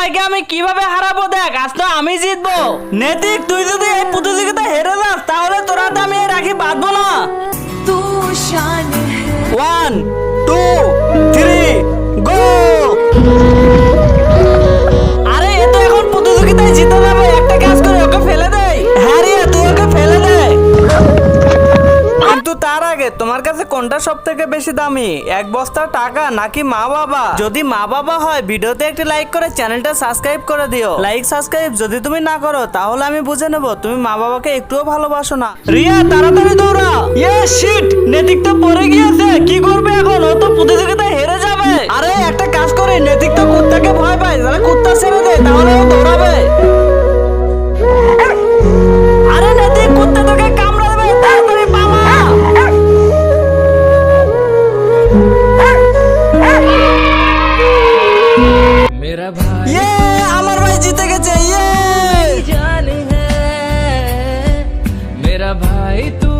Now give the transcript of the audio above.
ভাইকে আমি কিভাবে হারাবো দেখ, আজ তো আমি জিতবো। নৈতিক তুই যদি এই প্রতিযোগিতা হেরে যাস তাহলে তোরা তো আমি এই রাখি বাঁধবো না। 1 2 3 গো। আরে এ তো এখন প্রতিযোগিতায় জিতে যাবে, একটা কাজ করে ওকে ফেলে দেই। হ্যাঁ রে তুই ওকে ফেলে দে। কিন্তু তার আগে তোমার কাছে কোনটা সব থেকে বেশি দামি, এক বস্তা টাকা নাকি মা বাবা? যদি মা বাবা হয় ভিডিওতে একটি লাইক করে চ্যানেলটা সাবস্ক্রাইব করে দিও। লাইক সাবস্ক্রাইব যদি তুমি না করো তাহলে আমি বুঝে নেব তুমি মা বাবাকে একটুও ভালোবাসো না। রিয়া তাড়াতাড়ি দৌড়া। ইয়ে শিট, নৈতিক তো পড়ে গিয়েছে, কি করবে এখন? ও তো প্রতিযোগিতায় হেরে যাবে। আরে একটা কাজ করে, নৈতিক তো কুত্তাকে ভয় পায়, তাহলে কুত্তা ছেড়ে দে, তাহলে ও দৌড়াবে। আরে নৈতিক কুত্তা তোকে কামড়াবে, তাড়াতাড়ি পালা। मेरा भाई ইয়ে আমার ভাই জিতে গেছে। ইয়ে जान है मेरा भाई तू